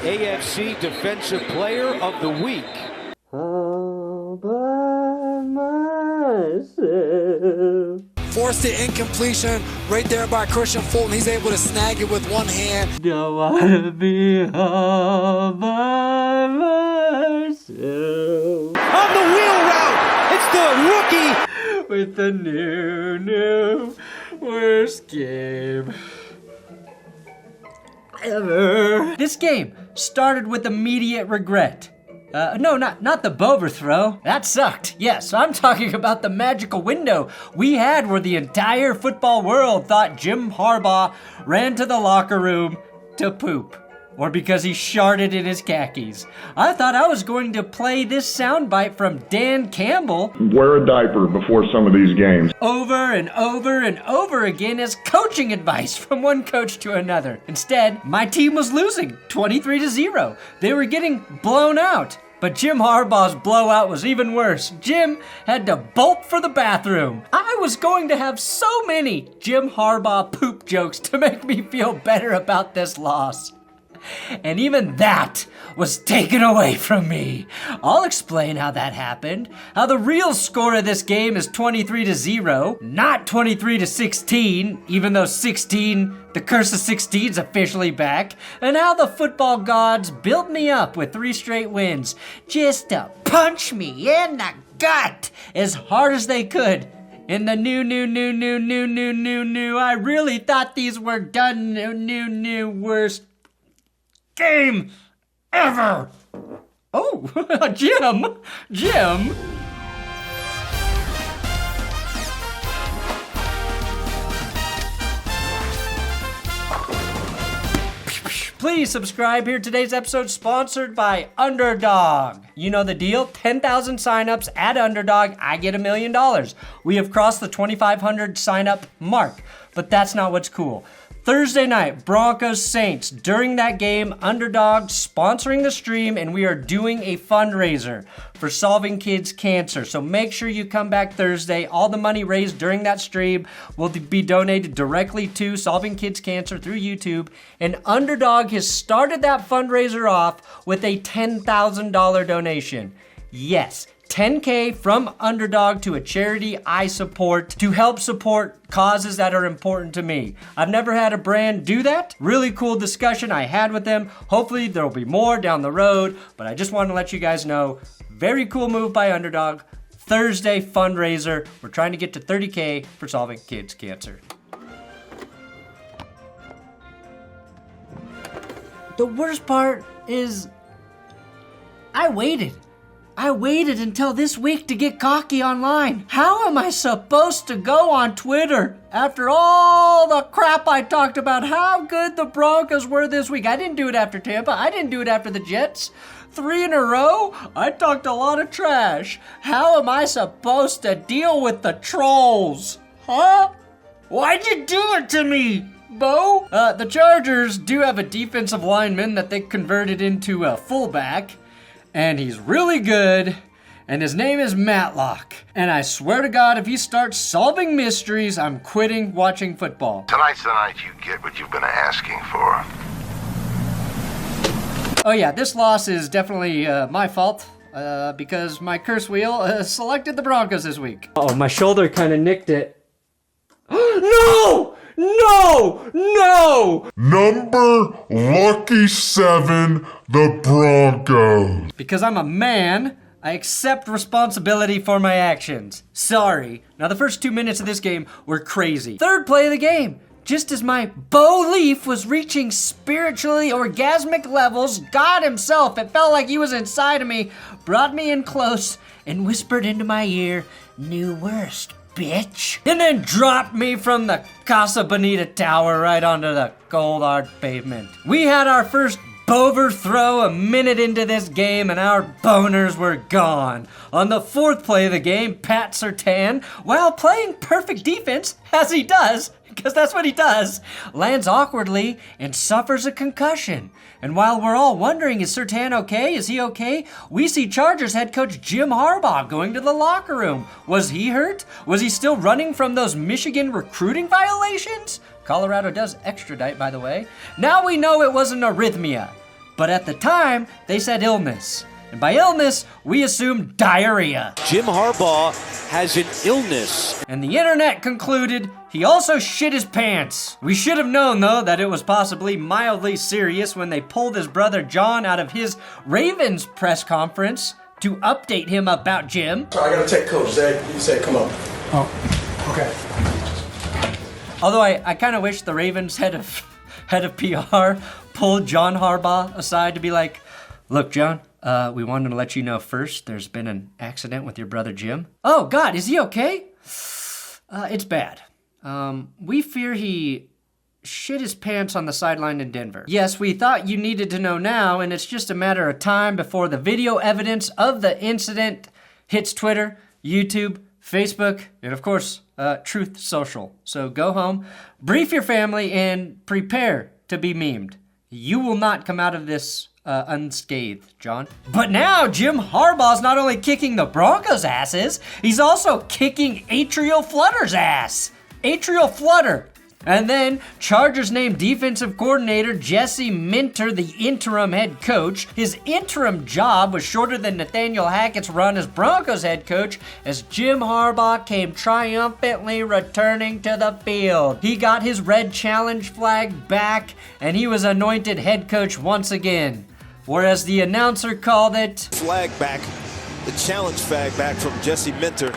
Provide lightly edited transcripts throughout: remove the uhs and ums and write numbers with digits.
AFC Defensive Player of the Week. All by myself. Forced the incompletion right there by Christian Fulton. He's able to snag it with one hand. Don't wanna be all by myself. On the wheel route, it's the rookie with the new worst game ever. This game started with immediate regret. No, not the Bover throw. That sucked. Yes, I'm talking about the magical window we had where the entire football world thought Jim Harbaugh ran to the locker room to poop. Or because he sharted in his khakis. I thought I was going to play this soundbite from Dan Campbell. Wear a diaper before some of these games. Over and over and over again as coaching advice from one coach to another. Instead, my team was losing 23-0. They were getting blown out. But Jim Harbaugh's blowout was even worse. Jim had to bolt for the bathroom. I was going to have so many Jim Harbaugh poop jokes to make me feel better about this loss. And even that was taken away from me. I'll explain how that happened. How the real score of this game is 23-0, not 23-16, even though the curse of 16 is officially back. And how the football gods built me up with 3 straight wins just to punch me in the gut as hard as they could. In the new, I really thought these were done new, worst game ever. Oh, Jim. Please subscribe here. Today's episode sponsored by Underdog. You know the deal. 10,000 signups at Underdog, I get $1 million. We have crossed the 2,500 signup mark, but that's not what's cool. Thursday night, Broncos Saints. During that game, Underdog sponsoring the stream, and we are doing a fundraiser for Solving Kids Cancer. So make sure you come back Thursday. All the money raised during that stream will be donated directly to Solving Kids Cancer through YouTube. And Underdog has started that fundraiser off with a $10,000 donation. Yes, $10K from Underdog to a charity I support to help support causes that are important to me. I've never had a brand do that. Really cool discussion I had with them. Hopefully there'll be more down the road, but I just want to let you guys know, very cool move by Underdog. Thursday fundraiser. We're trying to get to 30K for Solving Kids Cancer. The worst part is I waited until this week to get cocky online. How am I supposed to go on Twitter after all the crap I talked about how good the Broncos were this week? I didn't do it after Tampa. I didn't do it after the Jets. 3 in a row? I talked a lot of trash. How am I supposed to deal with the trolls? Huh? Why'd you do it to me, Bo? The Chargers do have a defensive lineman that they converted into a fullback. And he's really good, and his name is Matlock. And I swear to God, if he starts solving mysteries, I'm quitting watching football. Tonight's the night you get what you've been asking for. Oh yeah, this loss is definitely my fault, because my curse wheel selected the Broncos this week. Oh, my shoulder kind of nicked it. No! Number lucky 7, the Broncos. Because I'm a man, I accept responsibility for my actions. Sorry. Now, the first 2 minutes of this game were crazy. Third play of the game, just as my Bo Leaf was reaching spiritually orgasmic levels, God himself, it felt like he was inside of me, brought me in close and whispered into my ear, "New worst, bitch," and then dropped me from the Casa Bonita Tower right onto the cold hard pavement. We had our first Bover throw a minute into this game, and our boners were gone. On the 4th play of the game, Pat Surtain, while playing perfect defense, as he does, because that's what he does, lands awkwardly and suffers a concussion. And while we're all wondering, is Surtain okay? Is he okay? We see Chargers head coach Jim Harbaugh going to the locker room. Was he hurt? Was he still running from those Michigan recruiting violations? Colorado does extradite, by the way. Now we know it was an arrhythmia. But at the time, they said illness. And by illness, we assumed diarrhea. Jim Harbaugh has an illness. And the internet concluded he also shit his pants. We should have known, though, that it was possibly mildly serious when they pulled his brother John out of his Ravens press conference to update him about Jim. I gotta take Coach Zach. You said come on. Oh, okay. Although I kind of wish the Ravens head of PR pulled John Harbaugh aside to be like, look, John, we wanted to let you know first there's been an accident with your brother Jim. Oh, God, is he okay? It's bad. We fear he shit his pants on the sideline in Denver. Yes, we thought you needed to know now, and it's just a matter of time before the video evidence of the incident hits Twitter, YouTube, Facebook, and of course, Truth Social. So go home, brief your family, and prepare to be memed. You will not come out of this unscathed, John. But now Jim Harbaugh's not only kicking the Broncos' asses, he's also kicking Atrial Flutter's ass. Atrial Flutter. And then Chargers named defensive coordinator Jesse Minter the interim head coach. His interim job was shorter than Nathaniel Hackett's run as Broncos head coach as Jim Harbaugh came triumphantly returning to the field. He got his red challenge flag back and he was anointed head coach once again. Or as the announcer called it, Flag back, the challenge flag back from Jesse Minter.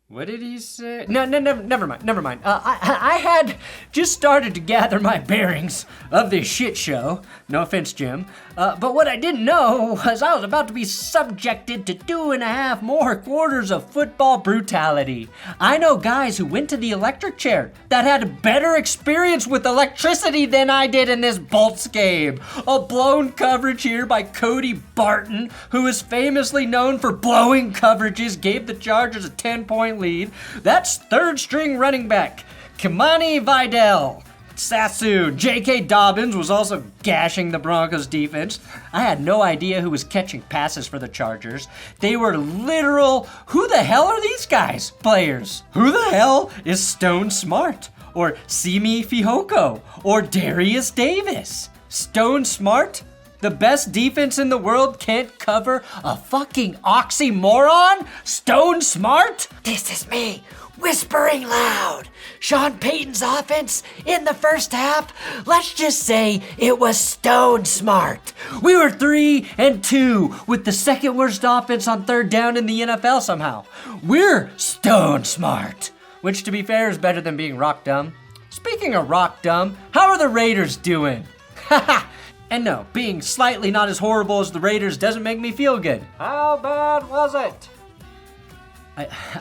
What did he say? No, never mind. I had just started to gather my bearings of this shit show. No offense, Jim. But what I didn't know was I was about to be subjected to 2.5 more quarters of football brutality. I know guys who went to the electric chair that had a better experience with electricity than I did in this Bolts game. A blown coverage here by Cody Barton, who is famously known for blowing coverages, gave the Chargers a 10-point lead. That's third string running back Kimani Vidal. Sassoon. J.K. Dobbins was also gashing the Broncos defense. I had no idea who was catching passes for the Chargers. They were literal, who the hell are these guys? Players. Who the hell is Stone Smart? Or Simi Fihoko? Or Darius Davis? Stone Smart? The best defense in the world can't cover a fucking oxymoron? Stone Smart? This is me, whispering loud. Sean Payton's offense in the first half, let's just say it was stone smart. We were 3-2 with the second worst offense on third down in the NFL somehow. We're stone smart, which to be fair is better than being rock dumb. Speaking of rock dumb, how are the Raiders doing? Haha. And no, being slightly not as horrible as the Raiders doesn't make me feel good. How bad was it?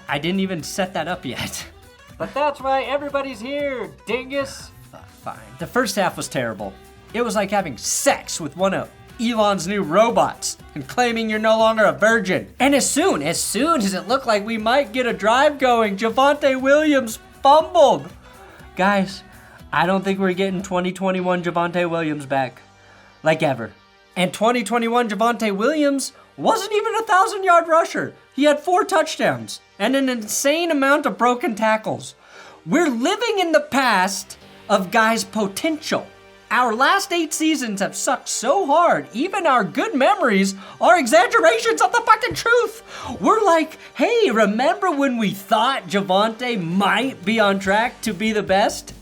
I didn't even set that up yet. But that's why everybody's here, dingus. Fine. The first half was terrible. It was like having sex with one of Elon's new robots and claiming you're no longer a virgin. And as soon as it looked like we might get a drive going, Javonte Williams fumbled. Guys, I don't think we're getting 2021 Javonte Williams back. Like ever. And 2021 Javonte Williams wasn't even a 1,000-yard rusher. He had 4 touchdowns and an insane amount of broken tackles. We're living in the past of guys' potential. Our last 8 seasons have sucked so hard, even our good memories are exaggerations of the fucking truth. We're like, hey, remember when we thought Javonte might be on track to be the best?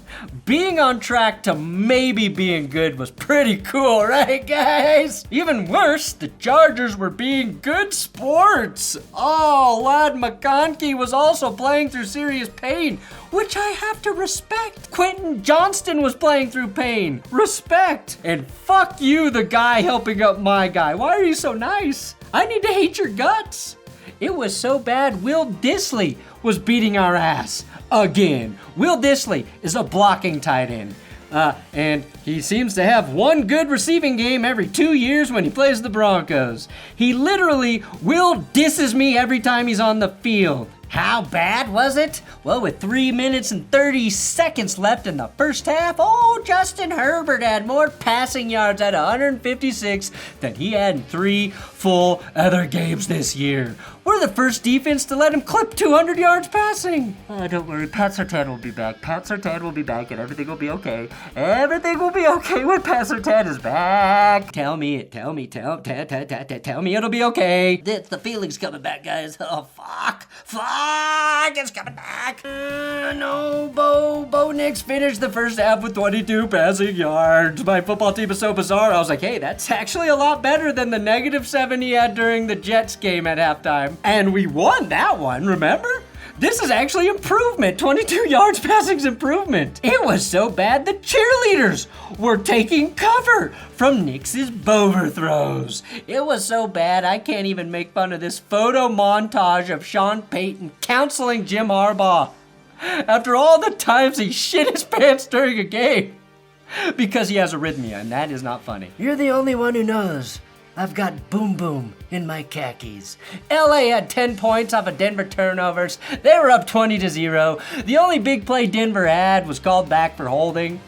Being on track to maybe being good was pretty cool, right, guys? Even worse, the Chargers were being good sports. Oh, Ladd McConkey was also playing through serious pain, which I have to respect. Quentin Johnston was playing through pain. Respect. And fuck you, the guy helping up my guy. Why are you so nice? I need to hate your guts. It was so bad, Will Dissly was beating our ass. Again. Will Dissly is a blocking tight end. And he seems to have one good receiving game every 2 years when he plays the Broncos. He literally Will disses me every time he's on the field. How bad was it? Well, with 3 minutes and 30 seconds left in the first half, Justin Herbert had more passing yards at 156 than he had in 3 full other games this year. We're the first defense to let him clip 200 yards passing. Don't worry, Pat Surtain will be back. Pat Surtain will be back and everything will be okay. Everything will be okay when Pat Surtain is back. Tell me it'll be okay. The feeling's coming back, guys. Oh, fuck, it's coming back. No, Bo Nix finished the first half with 22 passing yards. My football team is so bizarre. I was like, hey, that's actually a lot better than the -7 he had during the Jets game at halftime. And we won that one, remember? This is actually improvement. 22 yards passing's improvement. It was so bad the cheerleaders were taking cover from Nix's overthrows. It was so bad I can't even make fun of this photo montage of Sean Payton counseling Jim Harbaugh after all the times he shit his pants during a game because he has arrhythmia, and that is not funny. You're the only one who knows. I've got boom boom in my khakis. LA had 10 points off of Denver turnovers. They were up 20-0. The only big play Denver had was called back for holding.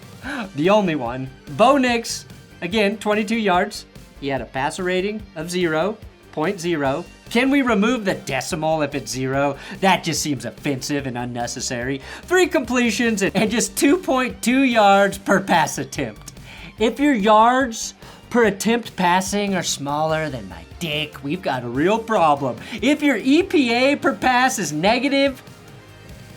The only one. Bo Nix, again, 22 yards. He had a passer rating of 0.0. Can we remove the decimal if it's 0? That just seems offensive and unnecessary. 3 completions and just 2.2 yards per pass attempt. If your yards per attempt passing are smaller than my dick, we've got a real problem. If your EPA per pass is negative,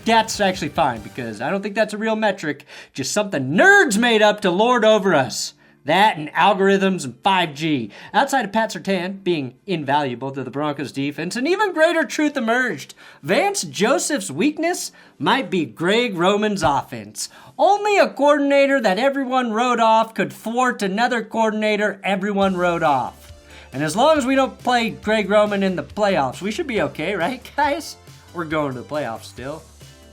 that's actually fine because I don't think that's a real metric, just something nerds made up to lord over us. That and algorithms and 5G. Outside of Pat Surtain being invaluable to the Broncos defense, an even greater truth emerged. Vance Joseph's weakness might be Greg Roman's offense. Only a coordinator that everyone wrote off could thwart another coordinator everyone wrote off. And as long as we don't play Greg Roman in the playoffs, we should be okay, right, guys? We're going to the playoffs still,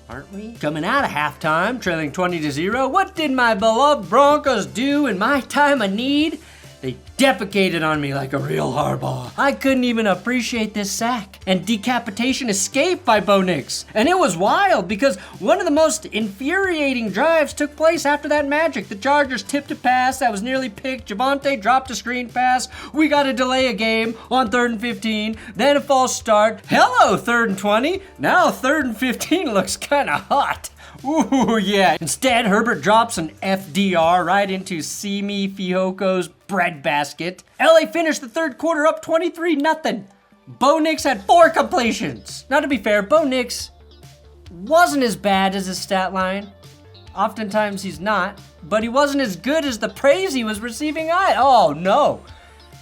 aren't we? Coming out of halftime, trailing 20-0, what did my beloved Broncos do in my time of need? They defecated on me like a real Harbaugh. I couldn't even appreciate this sack and decapitation escape by Bo Nix. And it was wild because one of the most infuriating drives took place after that magic. The Chargers tipped a pass that was nearly picked. Javonte dropped a screen pass. We got to delay a game on 3rd and 15. Then a false start. Hello, 3rd and 20. Now 3rd and 15 looks kind of hot. Ooh, yeah. Instead, Herbert drops an FDR right into Simi Fioco's breadbasket. LA finished the third quarter up 23-0. Bo Nix had 4 completions. Now, to be fair, Bo Nix wasn't as bad as his stat line. Oftentimes he's not. But he wasn't as good as the praise he was receiving. Oh, no.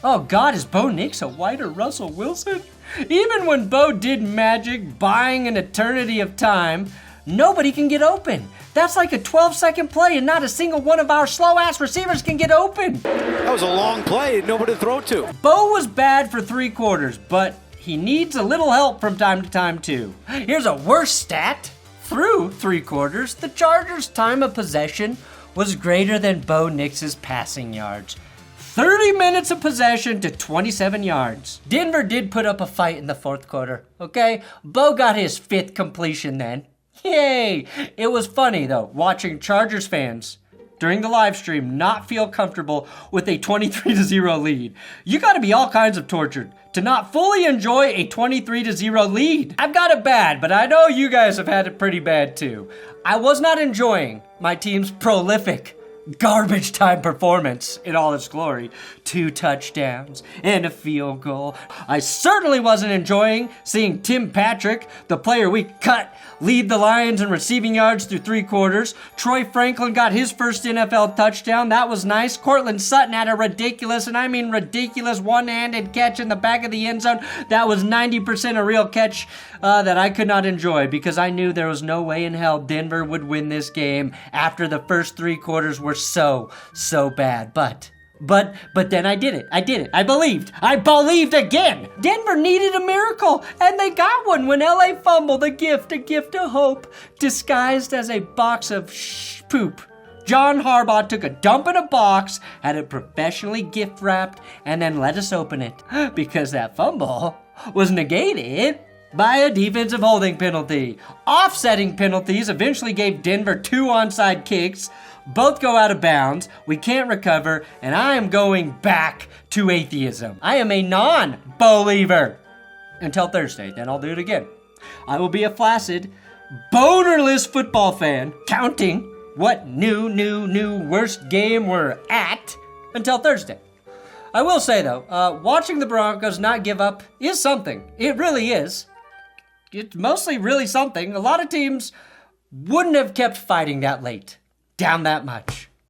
Oh, God, is Bo Nix a whiter Russell Wilson? Even when Bo did magic, buying an eternity of time, nobody can get open. That's like a 12-second play, and not a single one of our slow-ass receivers can get open. That was a long play. Nobody to throw to. Bo was bad for 3 quarters, but he needs a little help from time to time, too. Here's a worse stat. Through 3 quarters, the Chargers' time of possession was greater than Bo Nix's passing yards. 30 minutes of possession to 27 yards. Denver did put up a fight in the 4th quarter, okay? Bo got his 5th completion then. Yay! It was funny, though, watching Chargers fans during the live stream not feel comfortable with a 23-0 lead. You gotta be all kinds of tortured to not fully enjoy a 23-0 lead. I've got it bad, but I know you guys have had it pretty bad too. I was not enjoying my team's prolific garbage time performance in all its glory. 2 touchdowns and a field goal. I certainly wasn't enjoying seeing Tim Patrick, the player we cut, lead the Lions in receiving yards through 3 quarters. Troy Franklin got his first NFL touchdown. That was nice. Cortland Sutton had a ridiculous, and I mean ridiculous, one-handed catch in the back of the end zone. That was 90% a real catch that I could not enjoy because I knew there was no way in hell Denver would win this game after the first 3 quarters were so bad. But then I did it. I believed again. Denver needed a miracle, and they got one when LA fumbled a gift of hope, disguised as a box of poop. John Harbaugh took a dump in a box, had it professionally gift wrapped, and then let us open it because that fumble was negated by a defensive holding penalty. Offsetting penalties eventually gave Denver 2 onside kicks. Both go out of bounds. We can't recover, and I am going back to atheism. I am a non-believer. Until Thursday, then I'll do it again. I will be a flaccid, bonerless football fan, counting what new worst game we're at until Thursday. I will say, though, watching the Broncos not give up is something. It really is. It's mostly really something. A lot of teams wouldn't have kept fighting that late, down that much.